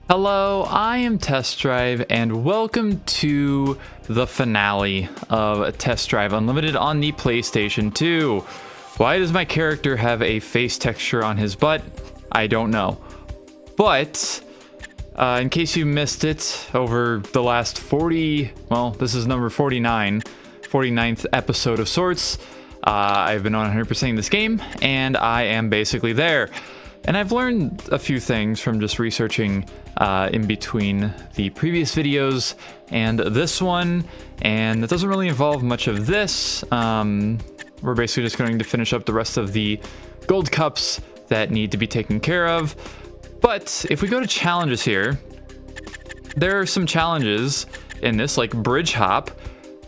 Hello, I am Test Drive, and welcome to the finale of Test Drive Unlimited on the PlayStation 2. Why does my character have a face texture on his butt? I don't know. But, in case you missed it, over the last this is number 49th episode of sorts, I've been on 100%ing this game, and I am basically there. And I've learned a few things from just researching in between the previous videos and this one, and it doesn't really involve much of this. We're basically just going to finish up the rest of the gold cups that need to be taken care of. But if we go to challenges here, there are some challenges in this, like bridge hop.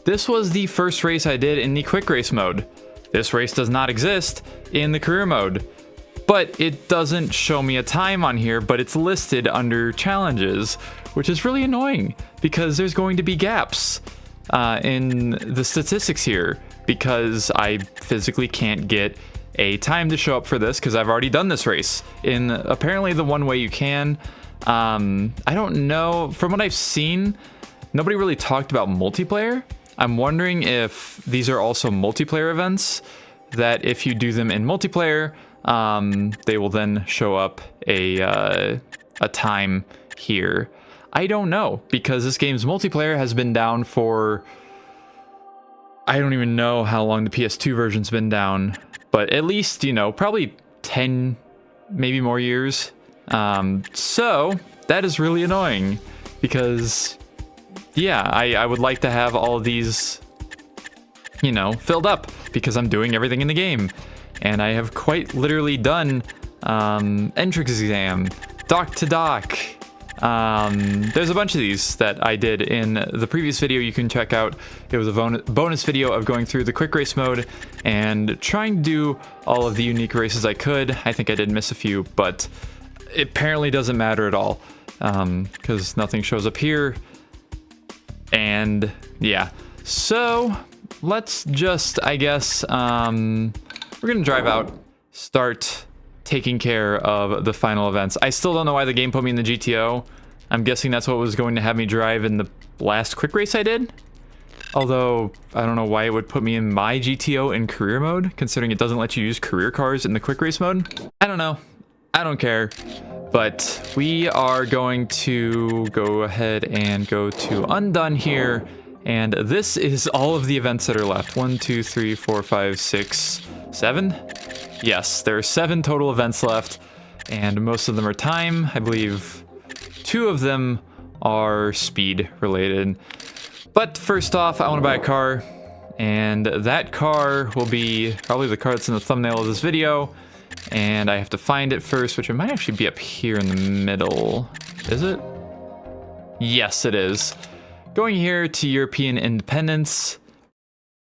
This was the first race I did in the quick race mode. This race does not exist in the career mode. But it doesn't show me a time on here, but it's listed under challenges, which is really annoying because there's going to be gaps in the statistics here because I physically can't get a time to show up for this because I've already done this race in apparently the one way you can. I don't know, from what I've seen, nobody really talked about multiplayer. I'm wondering if these are also multiplayer events, that if you do them in multiplayer, they will then show up a time here. I don't know, because this game's multiplayer has been down for, I don't even know how long the PS2 version's been down, but at least, you know, probably 10, maybe more years. So that is really annoying because, yeah, I would like to have all of these, you know, filled up because I'm doing everything in the game. And I have quite literally done entrance exam, dock to dock. There's a bunch of these that I did in the previous video you can check out. It was a bonus video of going through the quick race mode and trying to do all of the unique races I could. I think I did miss a few, but it apparently doesn't matter at all because nothing shows up here. And yeah, so let's just, I guess, we're gonna drive out, start taking care of the final events. I still don't know why the game put me in the GTO. I'm guessing that's what was going to have me drive in the last quick race I did. Although, I don't know why it would put me in my GTO in career mode, considering it doesn't let you use career cars in the quick race mode. I don't know. I don't care. But we are going to go ahead and go to Undone here. And this is all of the events that are left. 1, 2, 3, 4, 5, 6, 7? Yes, there are 7 total events left, and most of them are time. I believe 2 of them are speed related. But first off, I want to buy a car, and that car will be probably the car that's in the thumbnail of this video, and I have to find it first, which it might actually be up here in the middle. Is it? Yes, it is. Going here to European Independence,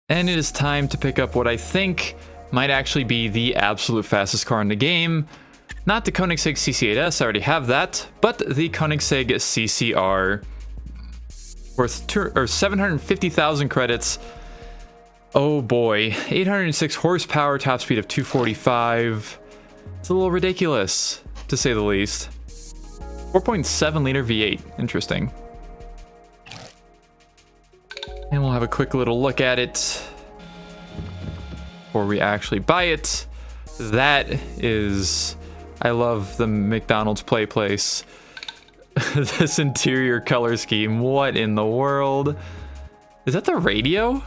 and it is time to pick up what I think might actually be the absolute fastest car in the game. Not the Koenigsegg CC8S, I already have that, but the Koenigsegg CCR, worth 750,000 credits. Oh boy, 806 horsepower, top speed of 245. It's a little ridiculous, to say the least. 4.7 liter V8, interesting. And we'll have a quick little look at it before we actually buy it. That is, I love the McDonald's play place. This interior color scheme, what in the world? Is that the radio?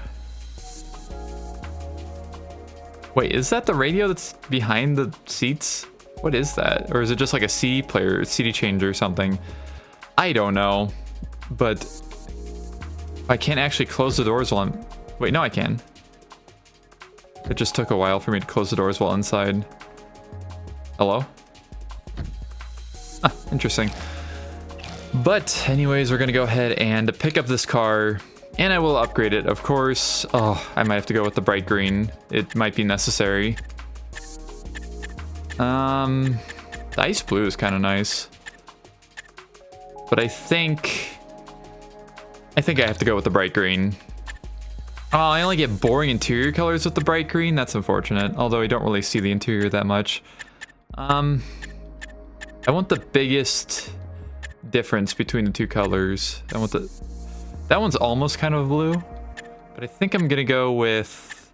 Wait, is that the radio that's behind the seats? What is that? Or is it just like a CD player, CD changer or something? I don't know, but I can't actually close the doors while I'm... Wait, no, I can. It just took a while for me to close the doors while inside. Hello? Ah, interesting. But anyways, we're gonna go ahead and pick up this car, and I will upgrade it, of course. Oh, I might have to go with the bright green. It might be necessary. The ice blue is kind of nice. But I think I have to go with the bright green. Oh, I only get boring interior colors with the bright green. That's unfortunate, although I don't really see the interior that much. I want the biggest difference between the two colors. That one's almost kind of blue, but I think I'm gonna go with,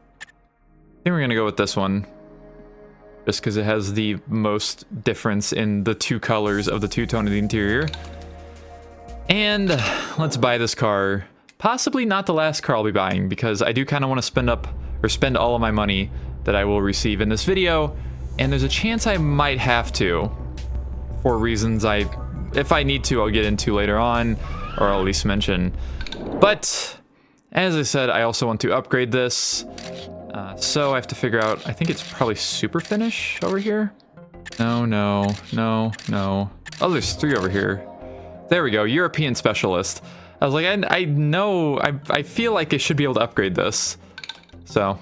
we're gonna go with this one. Just because it has the most difference in the two colors of the two-tone of the interior. And let's buy this car. Possibly not the last car I'll be buying, because I do kind of want to spend all of my money that I will receive in this video. And there's a chance I might have to, for reasons if I need to, I'll get into later on, or I'll at least mention. But, as I said, I also want to upgrade this. So I have to figure out, I think it's probably super finish over here. No. Oh, there's 3 over here. There we go, European specialist. I was like, I feel like I should be able to upgrade this. So,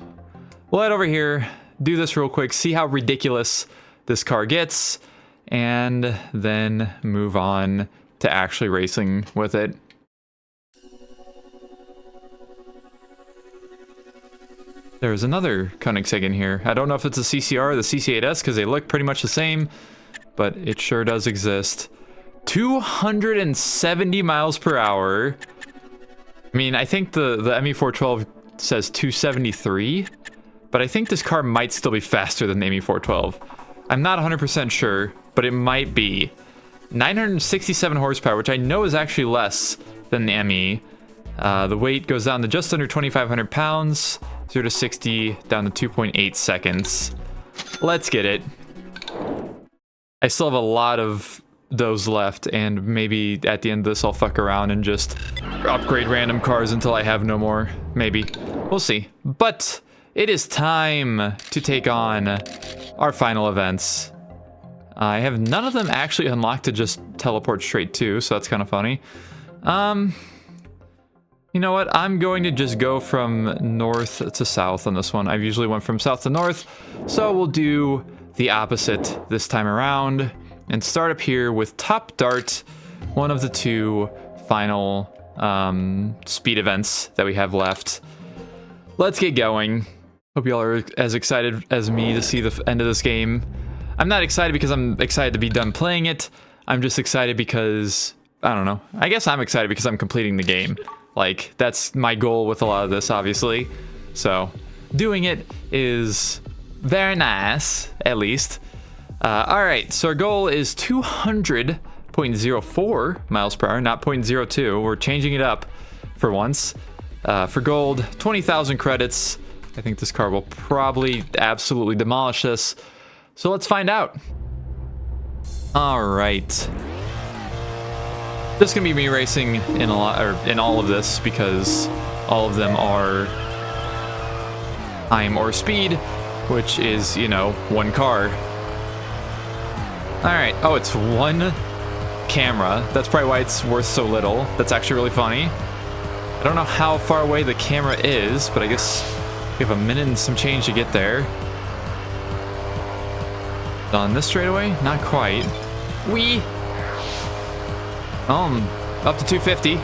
we'll head over here, do this real quick, see how ridiculous this car gets, and then move on to actually racing with it. There's another Koenigsegg in here. I don't know if it's a CCR or the CC8S because they look pretty much the same, but it sure does exist. 270 miles per hour. I mean, I think the ME412 says 273, but I think this car might still be faster than the ME412. I'm not 100% sure, but it might be. 967 horsepower, which I know is actually less than the ME. The weight goes down to just under 2,500 pounds. 0 to 60 down to 2.8 seconds. Let's get it. I still have a lot of those left, and maybe at the end of this I'll fuck around and just upgrade random cars until I have no more. Maybe. We'll see. But it is time to take on our final events. I have none of them actually unlocked to just teleport straight to, so that's kind of funny. You know what? I'm going to just go from north to south on this one. I've usually went from south to north, so we'll do the opposite this time around and start up here with Top Dart, one of the 2 final speed events that we have left. Let's get going. Hope y'all are as excited as me to see the end of this game. I'm not excited because I'm excited to be done playing it. I'm just excited because, I don't know. I guess I'm excited because I'm completing the game. Like, that's my goal with a lot of this, obviously. So, doing it is very nice, at least. Alright, so our goal is 200.04 miles per hour, not 0.02. We're changing it up for once. For gold, 20,000 credits. I think this car will probably absolutely demolish this. So let's find out. Alright. This is gonna be me racing in in all of this because all of them are time or speed, which is, you know, 1 car. All right. Oh, it's 1 camera. That's probably why it's worth so little. That's actually really funny. I don't know how far away the camera is, but I guess we have a minute and some change to get there. On this straightaway? Not quite. Up to 250.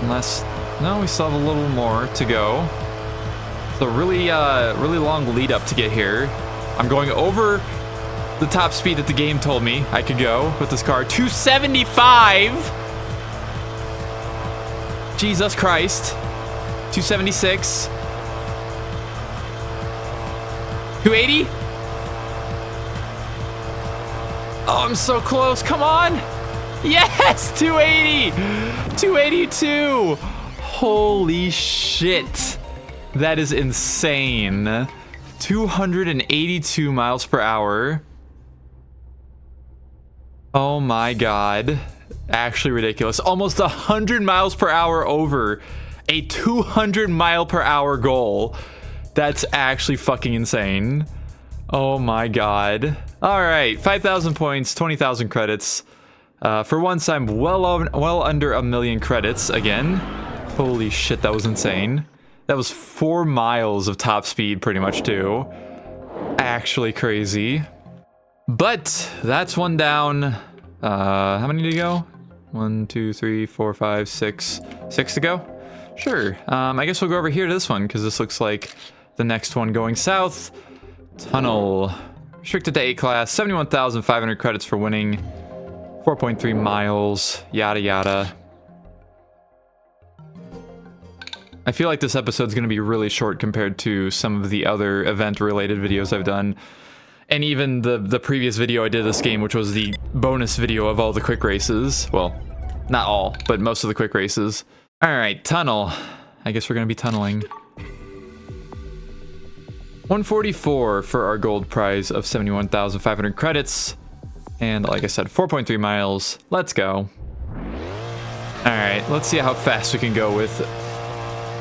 Unless, no, we still have a little more to go. So really long lead up to get here. I'm going over the top speed that the game told me I could go with this car. 275. Jesus Christ. 276. 280. Oh, I'm so close. Come on. Yes, 280. 282. Holy shit. That is insane. 282 miles per hour. Oh my god. Actually ridiculous. Almost 100 miles per hour over a 200 mile per hour goal. That's actually fucking insane. Oh my god. All right, 5,000 points, 20,000 credits. For once, I'm well under 1 million credits again. Holy shit, that was insane. That was 4 miles of top speed, pretty much, too. Actually crazy. But that's one down. How many to go? 1, 2, 3, 4, 5, 6. 6 to go? Sure. I guess we'll go over here to this one, because this looks like the next one going south. Tunnel. Restricted to A class, 71,500 credits for winning, 4.3 miles, yada yada. I feel like this episode's going to be really short compared to some of the other event-related videos I've done. And even the previous video I did this game, which was the bonus video of all the quick races. Well, not all, but most of the quick races. Alright, tunnel. I guess we're going to be tunneling. 144 for our gold prize of 71,500 credits. And like I said, 4.3 miles. Let's go. Alright, let's see how fast we can go with...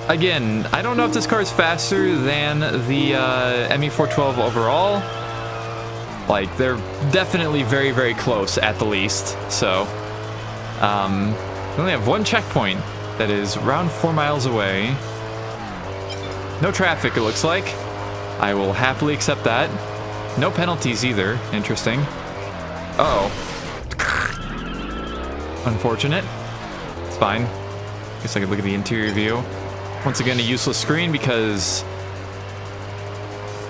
Again, I don't know if this car is faster than the ME412 overall. Like, they're definitely very, very close at the least. So, we only have one checkpoint that is around 4 miles away. No traffic, it looks like. I will happily accept that. No penalties either. Interesting. Uh-oh. Unfortunate. It's fine. Guess I could look at the interior view. Once again, a useless screen because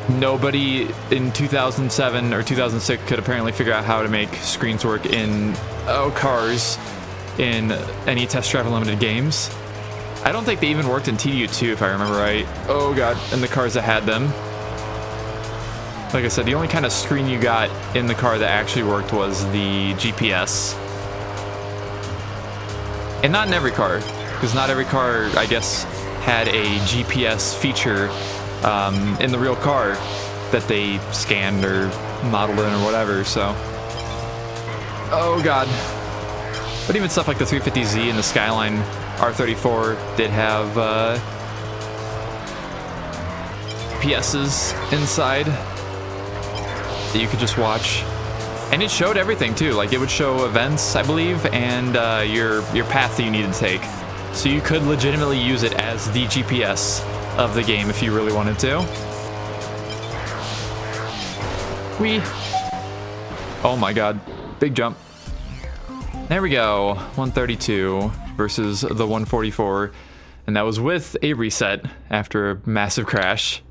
nobody in 2007 or 2006 could apparently figure out how to make screens work in cars in any Test Drive Unlimited games. I don't think they even worked in TDU2 if I remember right. Oh god, and the cars that had them. Like I said, the only kind of screen you got in the car that actually worked was the GPS. And not in every car, because not every car, I guess, had a GPS feature in the real car that they scanned or modeled in or whatever, so... Oh god. But even stuff like the 350Z and the Skyline R34 did have PS's inside that you could just watch. And it showed everything too, like it would show events, I believe, and your path that you needed to take. So you could legitimately use it as the GPS of the game if you really wanted to. Whee! Oh my god, big jump. There we go, 132 versus the 144. And that was with a reset after a massive crash.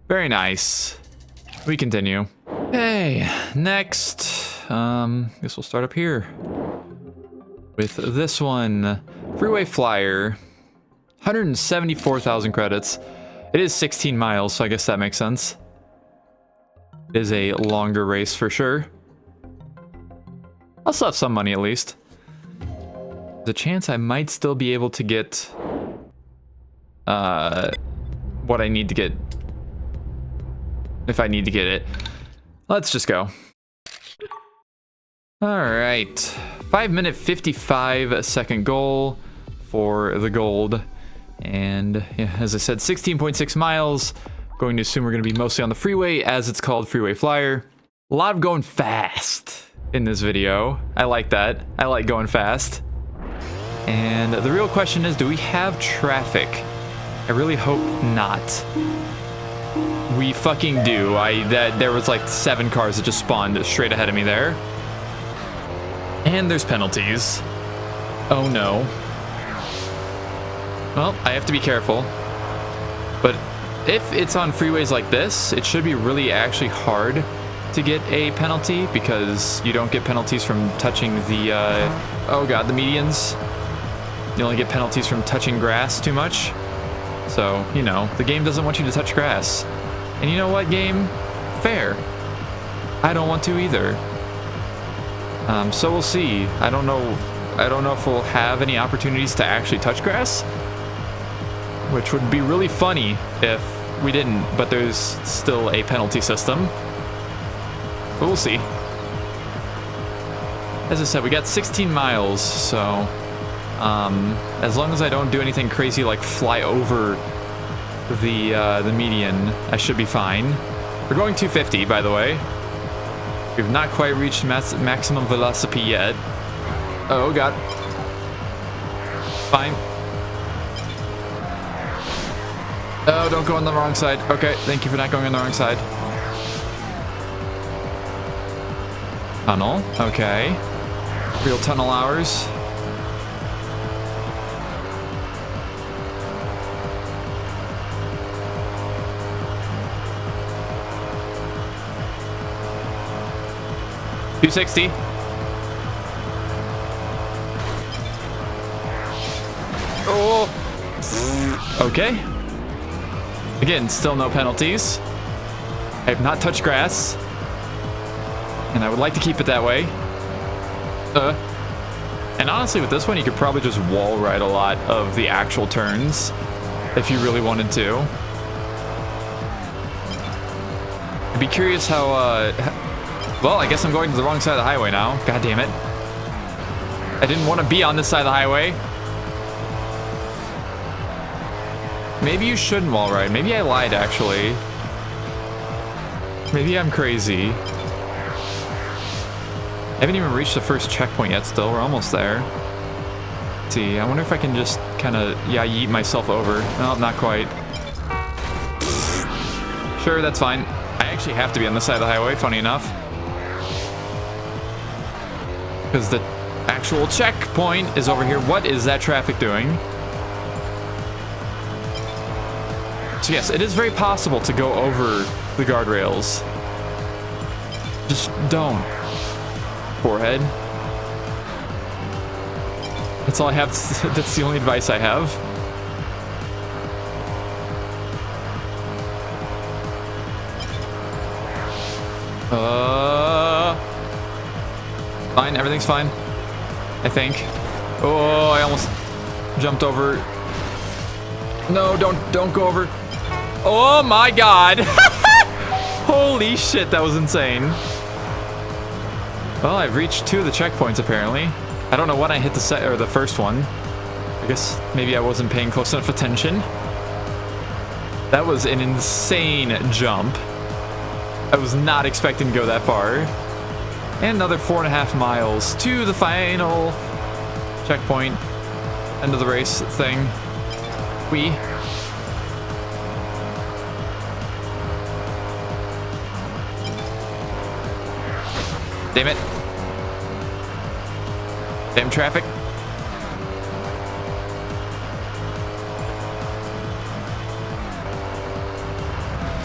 Very nice. We continue. Okay, next, guess we'll start up here with this one. Freeway Flyer, 174,000 credits. It is 16 miles, so I guess that makes sense. It is a longer race for sure. I'll still have some money at least. There's a chance I might still be able to get what I need to get if I need to get it. Let's just go. Alright, 5 minute 55 second goal for the gold. And yeah, as I said, 16.6 miles. Going to assume we're going to be mostly on the freeway as it's called Freeway Flyer. A lot of going fast in this video. I like that. I like going fast. And the real question is, do we have traffic? I really hope not. We fucking do. There was like 7 cars that just spawned straight ahead of me there. And there's penalties. Oh no. Well, I have to be careful. But if it's on freeways like this, it should be really actually hard to get a penalty because you don't get penalties from touching the, oh god, the medians. You only get penalties from touching grass too much. So, you know, the game doesn't want you to touch grass. And you know what, game? Fair. I don't want to either. So we'll see. I don't know if we'll have any opportunities to actually touch grass, which would be really funny if we didn't, but there's still a penalty system. But we'll see. As I said, we got 16 miles, so as long as I don't do anything crazy like fly over the median, I should be fine. We're going 250, by the way. We've not quite reached maximum velocity yet. Oh god. Fine. Oh, don't go on the wrong side. Okay, thank you for not going on the wrong side. Tunnel, okay. Real tunnel hours. 260. Oh. Okay. Again, still no penalties. I have not touched grass. And I would like to keep it that way. And honestly, with this one, you could probably just wall ride a lot of the actual turns if you really wanted to. I'd be curious how, well, I guess I'm going to the wrong side of the highway now. God damn it. I didn't want to be on this side of the highway. Maybe you shouldn't wall ride. Maybe I lied, actually. Maybe I'm crazy. I haven't even reached the first checkpoint yet still. We're almost there. Let's see, I wonder if I can just kind of, yeah, yeet myself over. No, not quite. Sure, that's fine. I actually have to be on this side of the highway, funny enough. Because the actual checkpoint is over here. What is that traffic doing? So yes, it is very possible to go over the guardrails. Just don't. Forehead. That's all I have. That's the only advice I have. Fine. Everything's fine. I think. Oh, I almost jumped over. No, don't go over. Oh my God. Holy shit, that was insane. Well, I've reached 2 of the checkpoints apparently. I don't know when I hit the first one. I guess maybe I wasn't paying close enough attention. That was an insane jump. I was not expecting to go that far. And another 4.5 miles to the final checkpoint. End of the race thing. Damn it. Damn traffic.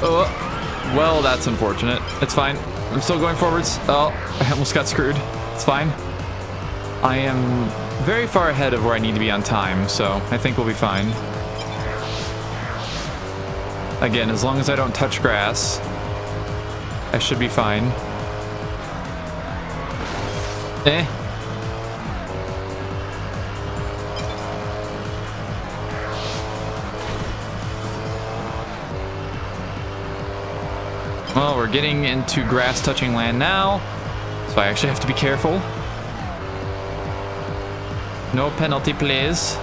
Oh, well, that's unfortunate. It's fine. I'm still going forwards. Oh, I almost got screwed. It's fine. I am very far ahead of where I need to be on time, so I think we'll be fine. Again, as long as I don't touch grass, I should be fine. Well, we're getting into grass touching land now, so I actually have to be careful. No penalty, please.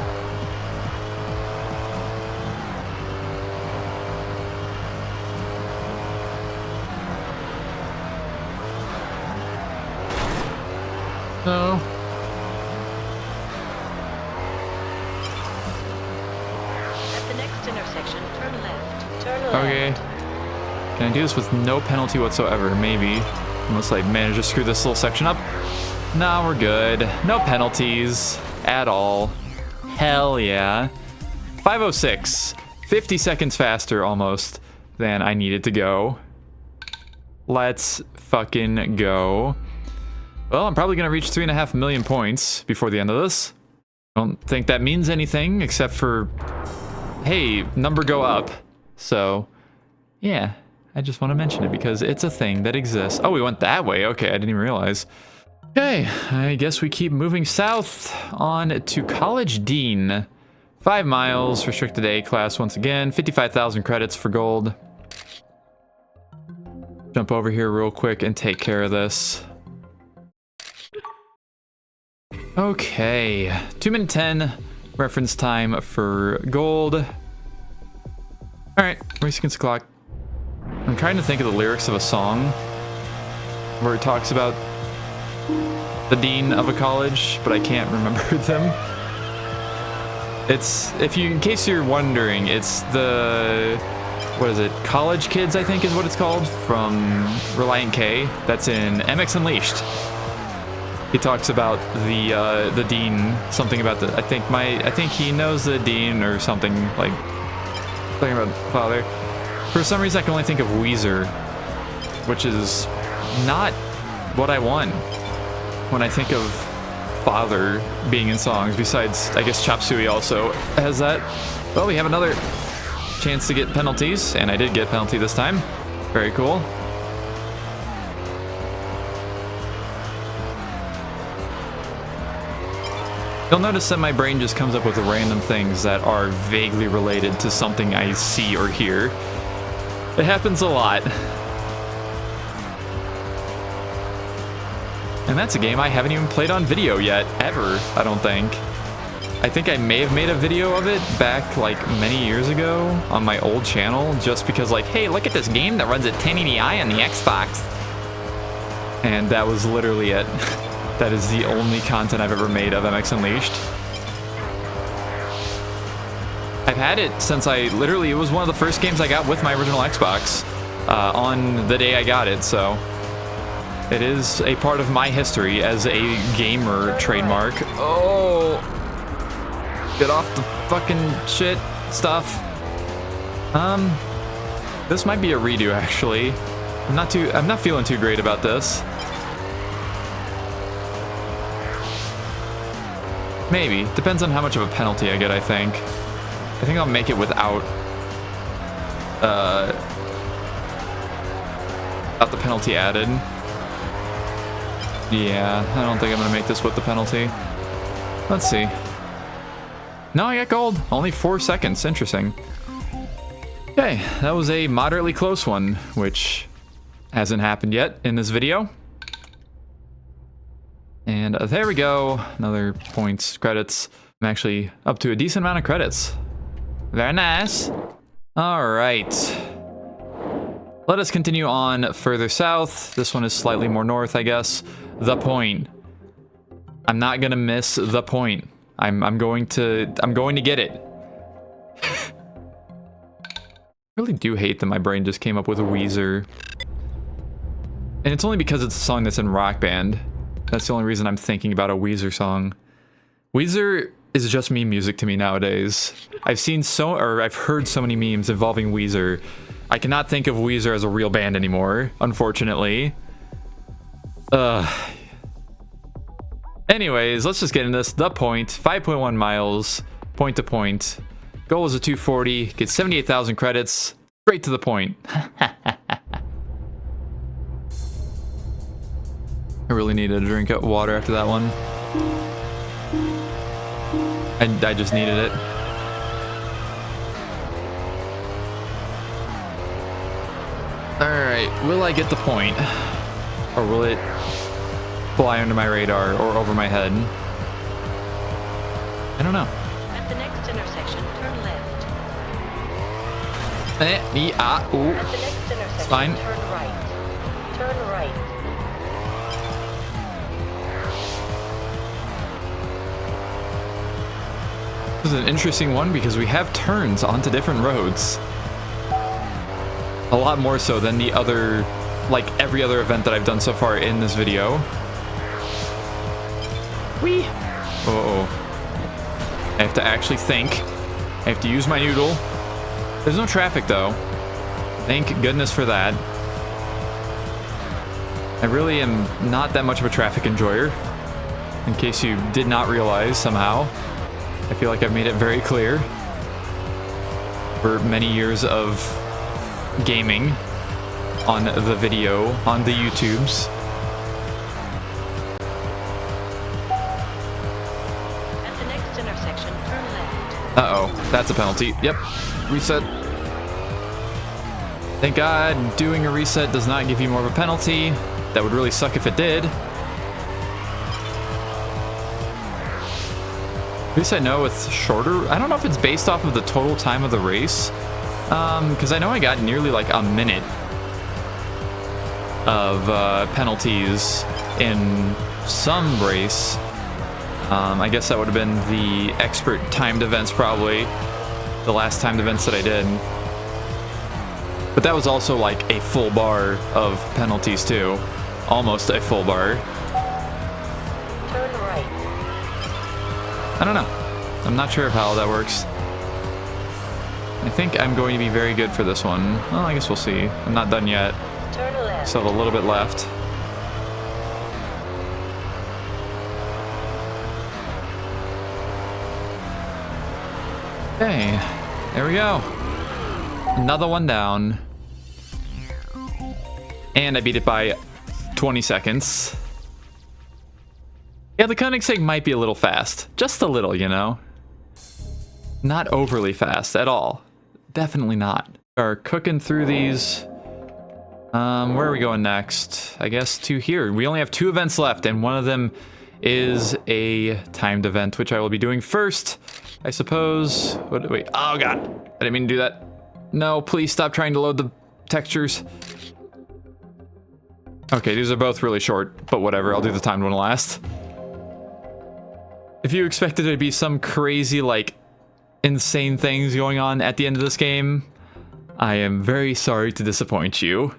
No. At the next intersection, turn left. Turn left. Okay. Can I do this with no penalty whatsoever? Maybe. Unless I manage to screw this little section up. Nah, we're good. No penalties at all. Hell yeah. 5:06. 50 seconds faster almost than I needed to go. Let's fucking go. Well, I'm probably going to reach 3.5 million points before the end of this. I don't think that means anything except for, hey, number go up. So, yeah, I just want to mention it because it's a thing that exists. Oh, we went that way. Okay, I didn't even realize. Okay, I guess we keep moving south on to College Dean. 5 miles, restricted A class once again. 55,000 credits for gold. Jump over here real quick and take care of this. Okay, 2 minute 10 reference time for gold. All right, race against the clock. I'm trying to think of the lyrics of a song where it talks about the dean of a college, but I can't remember them. It's, in case you're wondering, it's the, what is it? College Kids, I think is what it's called, from Reliant K. That's in MX Unleashed. He talks about the dean, something about the, I think he knows the dean or something, like, something about father. For some reason I can only think of Weezer, which is not what I want when I think of father being in songs. Besides, I guess Chop Suey also has that. Well, we have another chance to get penalties, and I did get penalty this time. Very cool. You'll notice that my brain just comes up with random things that are vaguely related to something I see or hear. It happens a lot. And that's a game I haven't even played on video yet, ever, I don't think. I think I may have made a video of it back like many years ago on my old channel, just because like, hey, look at this game that runs at 1080i on the Xbox. And that was literally it. That is the only content I've ever made of MX Unleashed. I've had it since it was one of the first games I got with my original Xbox on the day I got it, so it is a part of my history as a gamer trademark. Oh, get off the fucking shit stuff. This might be a redo actually. I'm not feeling too great about this. Maybe. Depends on how much of a penalty I get, I think. I think I'll make it without the penalty added. Yeah, I don't think I'm gonna make this with the penalty. Let's see. No, I got gold. Only 4 seconds. Interesting. Okay, that was a moderately close one, which hasn't happened yet in this video. And there we go. Another points, credits. I'm actually up to a decent amount of credits. Very nice. All right. Let us continue on further south. This one is slightly more north, I guess. The point. I'm not gonna miss the point. I'm going to get it. I really do hate that my brain just came up with a Weezer. And it's only because it's a song that's in Rock Band. That's the only reason I'm thinking about a Weezer song. Weezer is just meme music to me nowadays. I've heard so many memes involving Weezer. I cannot think of Weezer as a real band anymore, unfortunately. Anyways, let's just get into this. The point, 5.1 miles, point to point. Goal is a 240, get 78,000 credits. Straight to the point. I really needed a drink of water after that one. I just needed it. Alright, will I get the point? Or will it fly under my radar or over my head? I don't know. At the next intersection, turn left. Ooh. At the next intersection, Fine. turn right. Turn right. This is an interesting one because we have turns onto different roads. A lot more so than the other, like every other event that I've done so far in this video. Whee! Uh-oh. I have to actually think. I have to use my noodle. There's no traffic though. Thank goodness for that. I really am not that much of a traffic enjoyer. In case you did not realize somehow. I feel like I've made it very clear. For many years of gaming on the video, on the YouTubes. At the next intersection, turn left. Uh-oh, that's a penalty. Yep, reset. Thank God doing a reset does not give you more of a penalty. That would really suck if it did. At least I know it's shorter. I don't know if it's based off of the total time of the race. Because I know I got nearly like a minute of penalties in some race. I guess that would have been the expert timed events, probably. The last timed events that I did. But that was also like a full bar of penalties too. Almost a full bar. Turn right. I don't know. I'm not sure of how that works. I think I'm going to be very good for this one. Well, I guess we'll see. I'm not done yet. Turn left. Still have a little bit left. Okay, there we go. Another one down. And I beat it by 20 seconds. Yeah, the Koenigsegg might be a little fast. Just a little, you know? Not overly fast at all. Definitely not. We are cooking through these. Where are we going next? I guess to here. We only have 2 events left, and one of them is a timed event, which I will be doing first, I suppose. Wait, oh god. I didn't mean to do that. No, please stop trying to load the textures. Okay, these are both really short, but whatever. I'll do the timed one last. If you expected there to be some crazy, like, insane things going on at the end of this game, I am very sorry to disappoint you.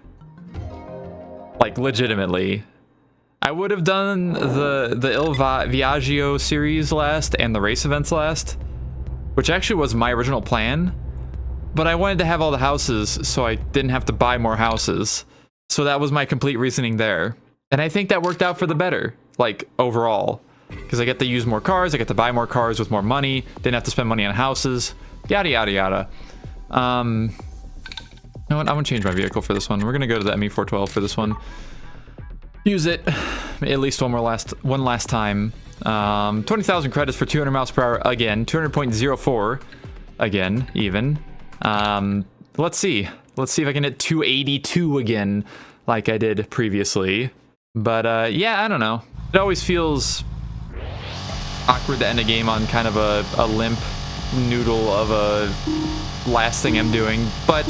Like, legitimately. I would have done the Il Viaggio series last and the race events last, which actually was my original plan, but I wanted to have all the houses so I didn't have to buy more houses. So that was my complete reasoning there. And I think that worked out for the better, like, overall. Because I get to use more cars, I get to buy more cars with more money, didn't have to spend money on houses, yada yada yada. You know what, I'm gonna change my vehicle for this one. We're gonna go to the ME412 for this one. Use it at least one last time. 20,000 credits for 200 miles per hour again, 200.04 again, even. Let's see if I can hit 282 again, like I did previously. But yeah, I don't know. It always feels awkward to end a game on kind of a limp noodle of a last thing I'm doing, but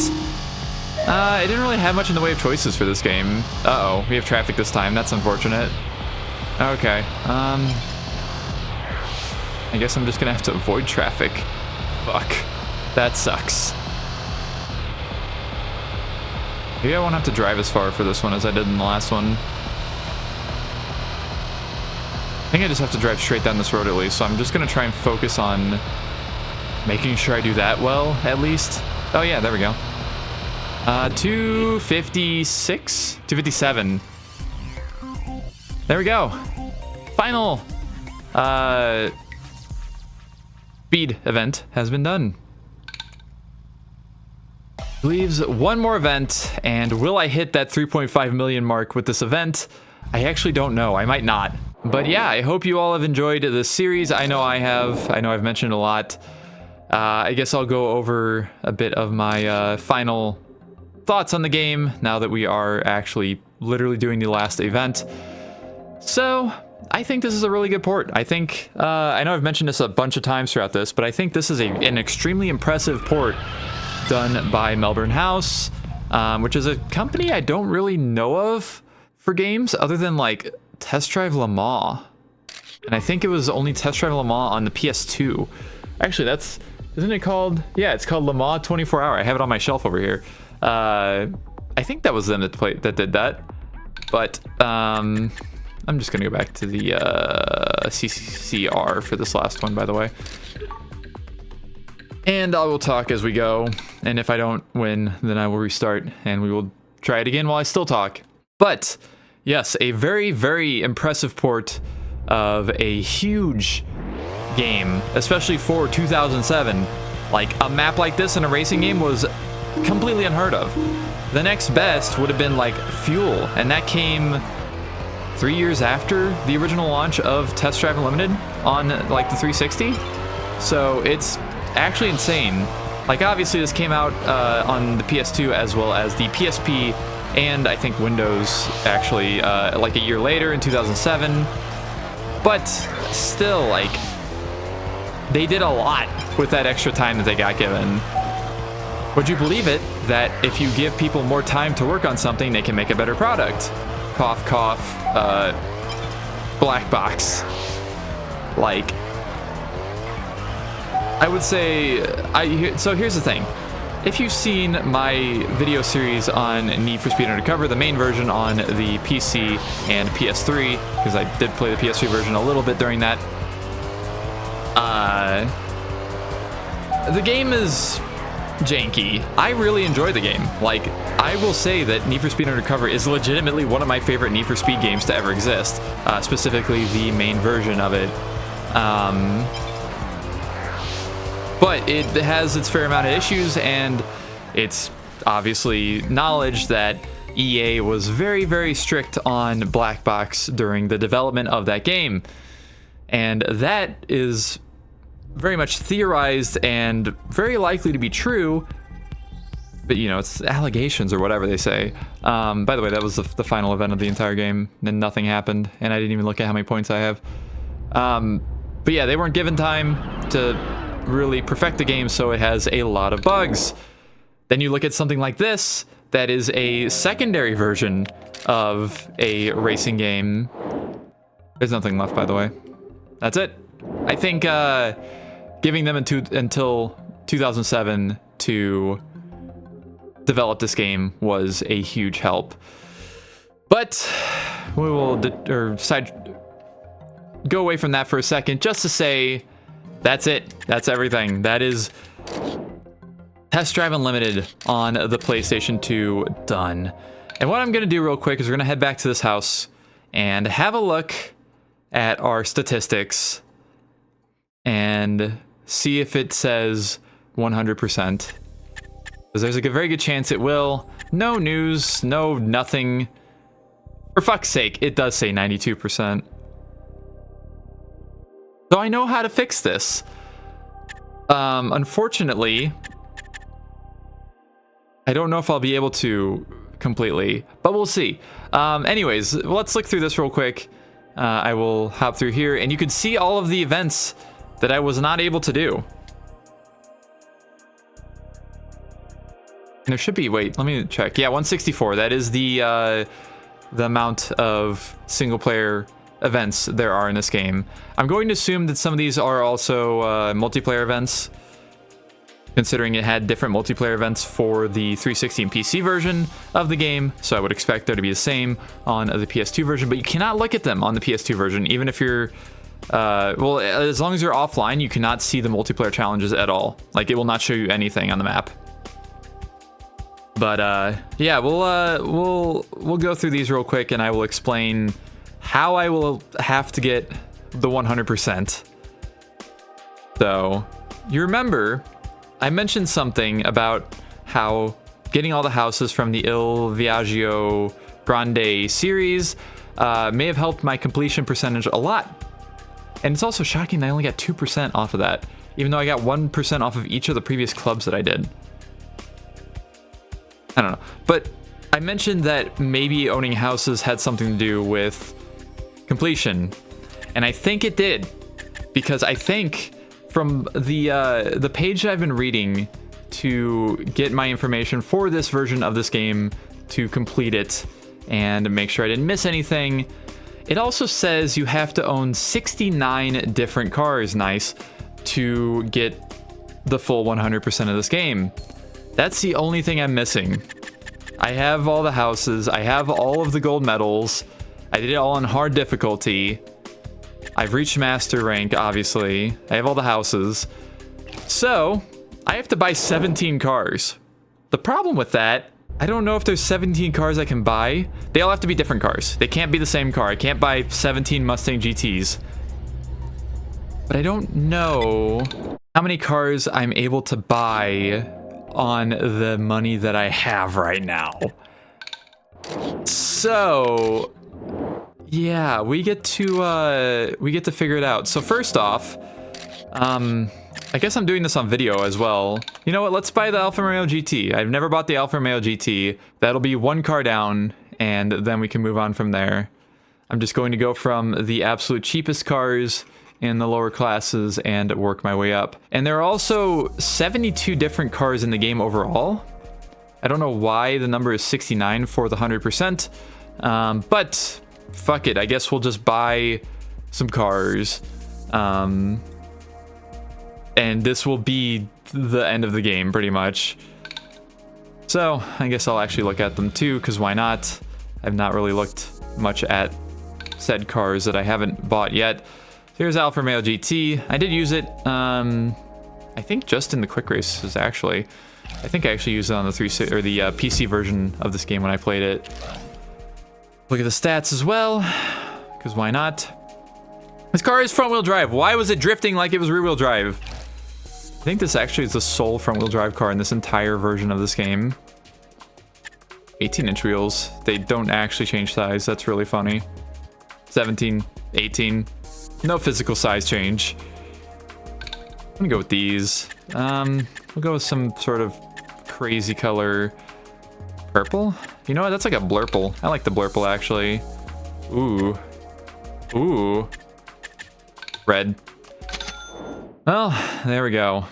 I didn't really have much in the way of choices for this game. Uh-oh, we have traffic this time. That's unfortunate. Okay, I guess I'm just gonna have to avoid traffic. Fuck. That sucks. Maybe I won't have to drive as far for this one as I did in the last one. I think I just have to drive straight down this road at least, so I'm just gonna try and focus on making sure I do that well, at least. Oh yeah, there we go. 256? 257. There we go. Final speed event has been done. Leaves one more event, and will I hit that 3.5 million mark with this event? I actually don't know. I might not. But yeah, I hope you all have enjoyed this series. I know I have. I know I've mentioned a lot. I guess I'll go over a bit of my final thoughts on the game now that we are actually literally doing the last event. So I think this is a really good port. I think, I know I've mentioned this a bunch of times throughout this, but I think this is an extremely impressive port done by Melbourne House, which is a company I don't really know of for games other than like Test Drive Le Mans. And I think it was only Test Drive Le Mans on the PS2. Actually, isn't it called? Yeah, it's called Le Mans 24 Hour. I have it on my shelf over here. I think that was them that did that. But I'm just gonna go back to the CCR for this last one, by the way. And I will talk as we go, and if I don't win, then I will restart, and we will try it again while I still talk. But, yes, a very, very impressive port of a huge game, especially for 2007. Like, a map like this in a racing game was completely unheard of. The next best would have been, like, Fuel, and that came 3 years after the original launch of Test Drive Unlimited on, like, the 360. So, it's actually insane. Like, obviously this came out on the PS2 as well as the PSP and I think Windows actually like a year later in 2007, but still, like, they did a lot with that extra time that they got given. Would you believe it that if you give people more time to work on something, they can make a better product? Cough, cough, black box. Like, I would say, so here's the thing. If you've seen my video series on Need for Speed Undercover, the main version on the PC and PS3, because I did play the PS3 version a little bit during that, the game is janky. I really enjoy the game. Like, I will say that Need for Speed Undercover is legitimately one of my favorite Need for Speed games to ever exist, specifically the main version of it. but it has its fair amount of issues, and it's obviously knowledge that EA was very, very strict on black box during the development of that game. And that is very much theorized and very likely to be true. But, you know, it's allegations or whatever they say. By the way, that was the final event of the entire game, and nothing happened, and I didn't even look at how many points I have. But yeah, they weren't given time to really perfect the game, so it has a lot of bugs. Then you look at something like this, that is a secondary version of a racing game. There's nothing left, by the way. That's it. I think giving them until 2007 to develop this game was a huge help. But we will go away from that for a second just to say that's it. That's everything. That is Test Drive Unlimited on the PlayStation 2 done. And what I'm going to do real quick is we're going to head back to this house and have a look at our statistics and see if it says 100%. Because there's a very good chance it will. No news, no nothing. For fuck's sake, it does say 92%. So I know how to fix this. Unfortunately, I don't know if I'll be able to completely, but we'll see. Anyways, let's look through this real quick. I will hop through here, and you can see all of the events that I was not able to do. And there should be, wait, let me check. Yeah, 164. That is the amount of single-player events there are in this game. I'm going to assume that some of these are also multiplayer events, considering it had different multiplayer events for the 360 and PC version of the game, so I would expect there to be the same on the PS2 version, but you cannot look at them on the PS2 version, even if you're, well, as long as you're offline, you cannot see the multiplayer challenges at all. Like, it will not show you anything on the map. But, yeah, we'll go through these real quick, and I will explain how I will have to get the 100%. So, you remember I mentioned something about how getting all the houses from the Il Viaggio Grande series may have helped my completion percentage a lot. And it's also shocking that I only got 2% off of that, even though I got 1% off of each of the previous clubs that I did. I don't know. But I mentioned that maybe owning houses had something to do with completion. And I think it did. Because I think from the page I've been reading to get my information for this version of this game to complete it and make sure I didn't miss anything, it also says you have to own 69 different cars, nice, to get the full 100% of this game. That's the only thing I'm missing. I have all the houses, I have all of the gold medals, I did it all on hard difficulty. I've reached master rank, obviously. I have all the houses. So, I have to buy 17 cars. The problem with that, I don't know if there's 17 cars I can buy. They all have to be different cars. They can't be the same car. I can't buy 17 Mustang GTs. But I don't know how many cars I'm able to buy on the money that I have right now. So, yeah, we get to figure it out. So first off, I guess I'm doing this on video as well. You know what? Let's buy the Alfa Romeo GT. I've never bought the Alfa Romeo GT. That'll be one car down, and then we can move on from there. I'm just going to go from the absolute cheapest cars in the lower classes and work my way up. And there are also 72 different cars in the game overall. I don't know why the number is 69 for the 100%, but fuck it, I guess we'll just buy some cars. And this will be the end of the game, pretty much. So, I guess I'll actually look at them too, because why not? I've not really looked much at said cars that I haven't bought yet. Here's Alfa Romeo GT. I did use it, I think just in the quick races, actually. I think I actually used it on the PC version of this game when I played it. Look at the stats as well, because why not? This car is front-wheel drive. Why was it drifting like it was rear-wheel drive? I think this actually is the sole front-wheel drive car in this entire version of this game. 18-inch wheels. They don't actually change size. That's really funny. 17, 18. No physical size change. I'm gonna go with these. We'll go with some sort of crazy color. Purple? You know what? That's like a blurple. I like the blurple, actually. Ooh. Ooh. Red. Well, there we go.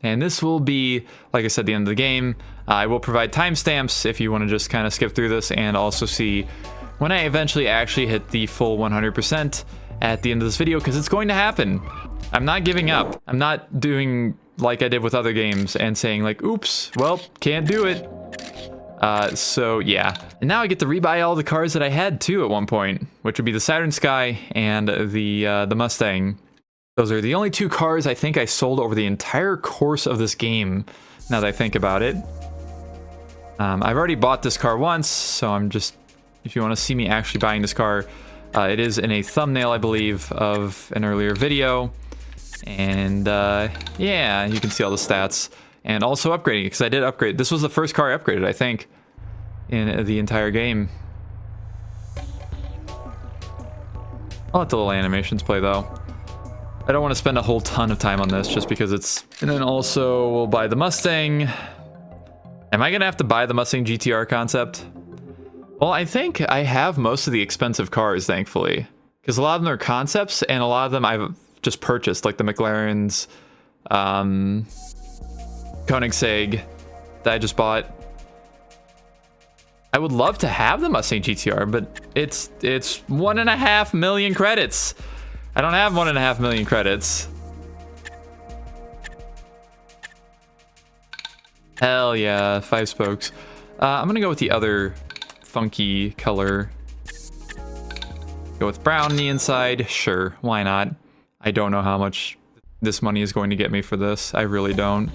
And this will be, like I said, the end of the game. I will provide timestamps if you want to just kind of skip through this and also see when I eventually actually hit the full 100% at the end of this video, because it's going to happen. I'm not giving up. I'm not doing like I did with other games and saying like, oops, well, can't do it. So yeah. And now I get to rebuy all the cars that I had too at one point, which would be the Saturn Sky and the Mustang. Those are the only two cars I think I sold over the entire course of this game, now that I think about it. I've already bought this car once, so I'm just, if you want to see me actually buying this car, it is in a thumbnail, I believe, of an earlier video. And yeah, you can see all the stats. And also upgrading, because I did upgrade. This was the first car I upgraded, I think, in the entire game. I'll let the little animations play, though. I don't want to spend a whole ton of time on this, just because it's... And then also, we'll buy the Mustang. Am I going to have to buy the Mustang GTR concept? Well, I think I have most of the expensive cars, thankfully. Because a lot of them are concepts, and a lot of them I've just purchased, like the McLarens, Koenigsegg that I just bought. I would love to have the Mustang GTR, but it's 1.5 million credits. I don't have 1.5 million credits. Hell yeah, 5 spokes. I'm gonna go with the other funky color. Go with brown on the inside. Sure, why not? I don't know how much this money is going to get me for this. I really don't.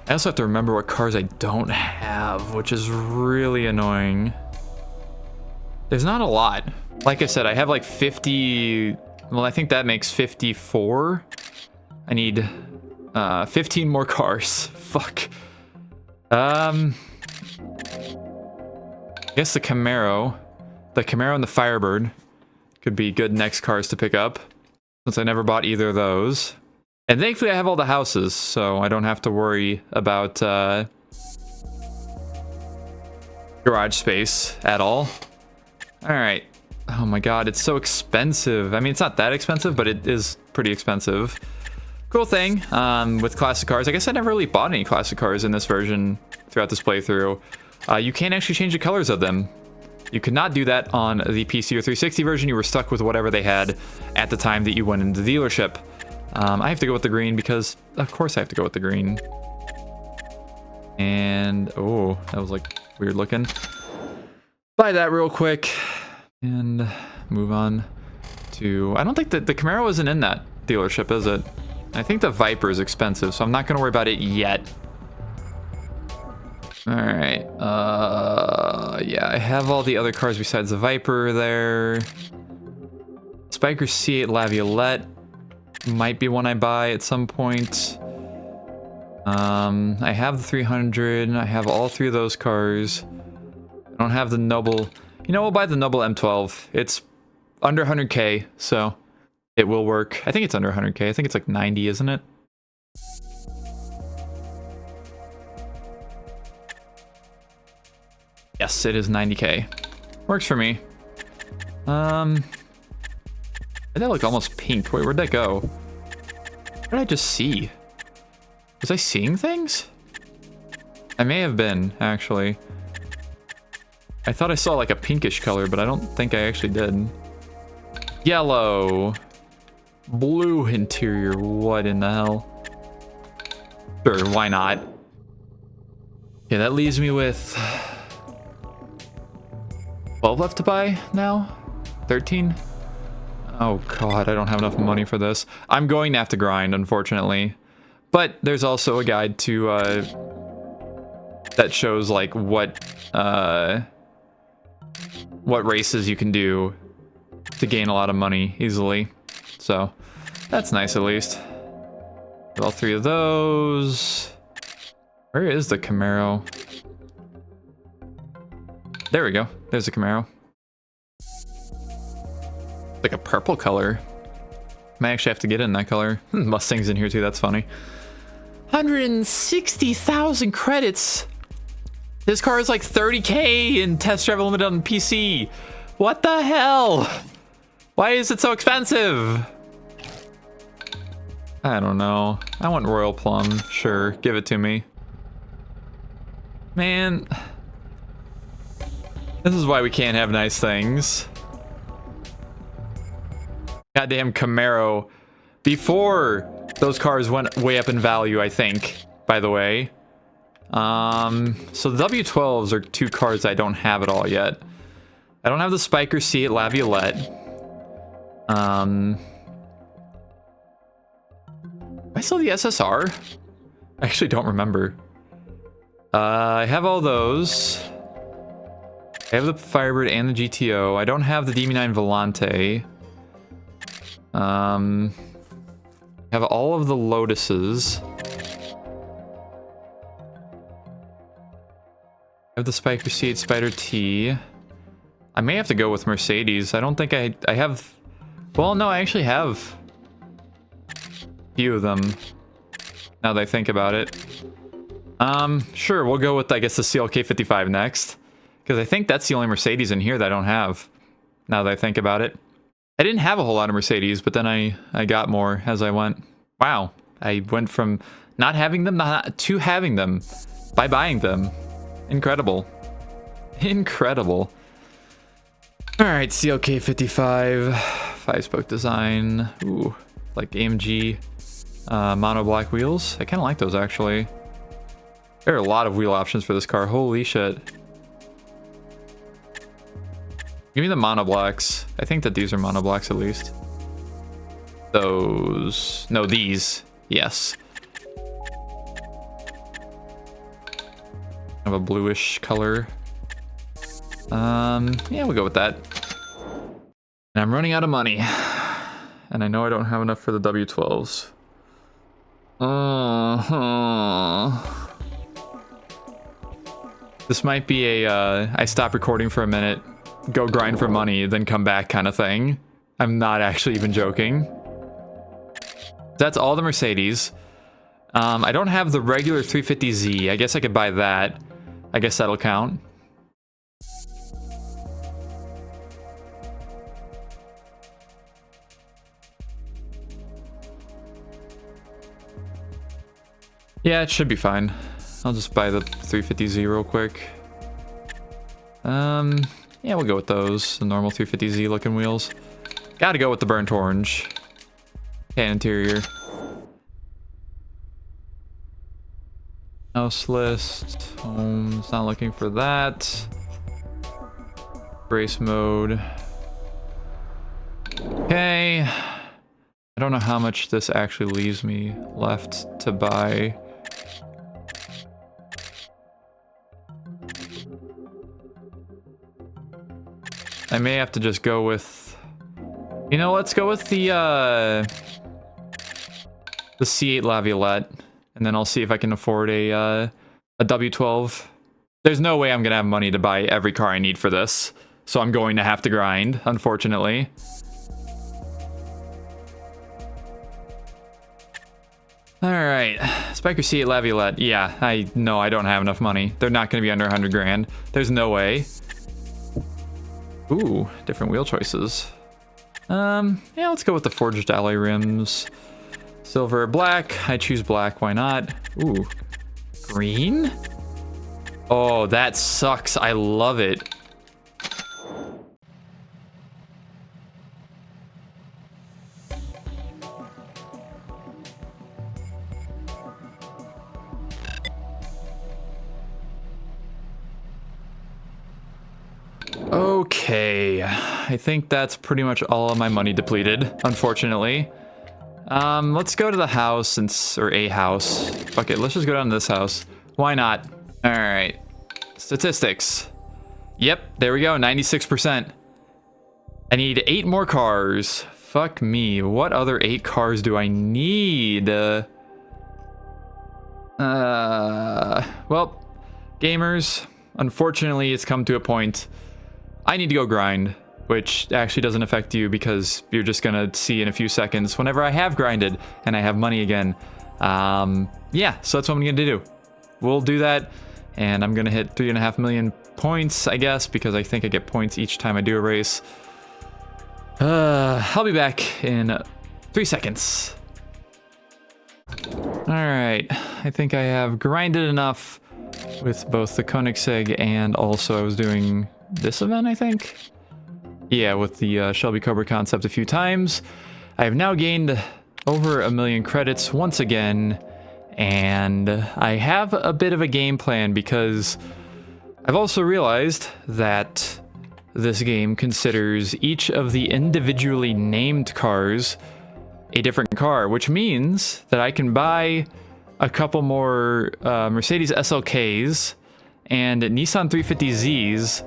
I also have to remember what cars I don't have, which is really annoying. There's not a lot. Like I said, I have like 50... Well, I think that makes 54. I need 15 more cars. Fuck. I guess the Camaro and the Firebird could be good next cars to pick up, since I never bought either of those. And thankfully I have all the houses, so I don't have to worry about garage space at all. Alright. Oh my god, it's so expensive. I mean, it's not that expensive, but it is pretty expensive. Cool thing with classic cars. I guess I never really bought any classic cars in this version throughout this playthrough. You can't actually change the colors of them. You could not do that on the PC or 360 version. You were stuck with whatever they had at the time that you went into the dealership. I have to go with the green because, of course, I have to go with the green. And, oh, that was like weird looking. Buy that real quick and move on to... I don't think that the Camaro isn't in that dealership, is it? I think the Viper is expensive, so I'm not going to worry about it yet. Alright, yeah, I have all the other cars besides the Viper there. Spiker C8 Laviolette might be one I buy at some point. I have the 300, I have all 3 of those cars. I don't have the Noble. You know, we'll buy the Noble M12. It's under 100k, so it will work. I think it's under 100k. I think it's like 90, isn't it? Yes, it is 90k. Works for me. That looked almost pink. Wait, where'd that go? What did I just see? Was I seeing things? I may have been, actually. I thought I saw like a pinkish color, but I don't think I actually did. Yellow. Blue interior. What in the hell? Sure, why not? Yeah, that leaves me with 12 left to buy now? 13? Oh god, I don't have enough money for this. I'm going to have to grind, unfortunately. But there's also a guide to, that shows, like, what races you can do to gain a lot of money easily. So, that's nice at least. All three of those. Where is the Camaro? There we go. There's the Camaro. Like a purple color. Might actually have to get in that color. Mustang's in here too, that's funny. 160,000 credits. This car is like 30K in Test Drive Unlimited on PC. What the hell? Why is it so expensive? I don't know. I want Royal Plum. Sure, give it to me. Man. This is why we can't have nice things. Goddamn Camaro. Before those cars went way up in value, I think, by the way. So the W12s are two cars I don't have at all yet. I don't have the Spiker C8 Laviolette. I still the SSR? I actually don't remember. I have all those. I have the Firebird and the GTO. I don't have the DB9 Volante. I have all of the Lotuses. I have the Spiker C8 Spider T. I may have to go with Mercedes. I don't think I have... Well, no, I actually have a few of them, now that I think about it. Sure, we'll go with, I guess, the CLK 55 next. Because I think that's the only Mercedes in here that I don't have, now that I think about it. I didn't have a whole lot of Mercedes, but then I got more as I went. Wow, I went from not having them to having them by buying them. Incredible. Incredible. Alright, CLK 55. 5-spoke design. Ooh, like AMG monoblock wheels. I kind of like those, actually. There are a lot of wheel options for this car. Holy shit. Give me the monoblocks. I think that these are monoblocks at least. Those... No, these. Yes. Have a bluish color. Yeah, we'll go with that. And I'm running out of money. And I know I don't have enough for the W12s. This might be a, I stop recording for a minute, go grind for money, then come back kind of thing. I'm not actually even joking. That's all the Mercedes. I don't have the regular 350Z. I guess I could buy that. I guess that'll count. Yeah, it should be fine. I'll just buy the 350Z real quick. Yeah, we'll go with those. The normal 350Z looking wheels. Gotta go with the burnt orange. Okay, interior. House list. Homes, not looking for that. Race mode. Okay. I don't know how much this actually leaves me left to buy. I may have to just go with... You know, let's go with the C8 Laviolette. And then I'll see if I can afford a W12. There's no way I'm going to have money to buy every car I need for this. So I'm going to have to grind, unfortunately. Alright, Spiker C8 Laviolette. Yeah, I know I don't have enough money. They're not going to be under 100 grand. There's no way. Ooh, different wheel choices. Yeah, let's go with the forged alloy rims. Silver or black. I choose black, why not? Ooh, green? Oh, that sucks. I love it. Okay, I think that's pretty much all of my money depleted, unfortunately. Let's go to the house, or a house. Fuck it, let's just go down to this house. Why not? All right, statistics. Yep, there we go, 96%. I need 8 more cars. Fuck me, what other 8 cars do I need? Well, gamers, unfortunately, it's come to a point. I need to go grind, which actually doesn't affect you because you're just gonna see in a few seconds whenever I have grinded and I have money again. Yeah, so that's what I'm gonna do. We'll do that, and I'm gonna hit 3.5 million points, I guess, because I think I get points each time I do a race. I'll be back in 3 seconds. Alright, I think I have grinded enough with both the Koenigsegg and also I was doing this event, I think? Yeah, with the Shelby Cobra concept a few times. I have now gained over 1 million credits once again, and I have a bit of a game plan because I've also realized that this game considers each of the individually named cars a different car, which means that I can buy a couple more Mercedes SLKs and Nissan 350Zs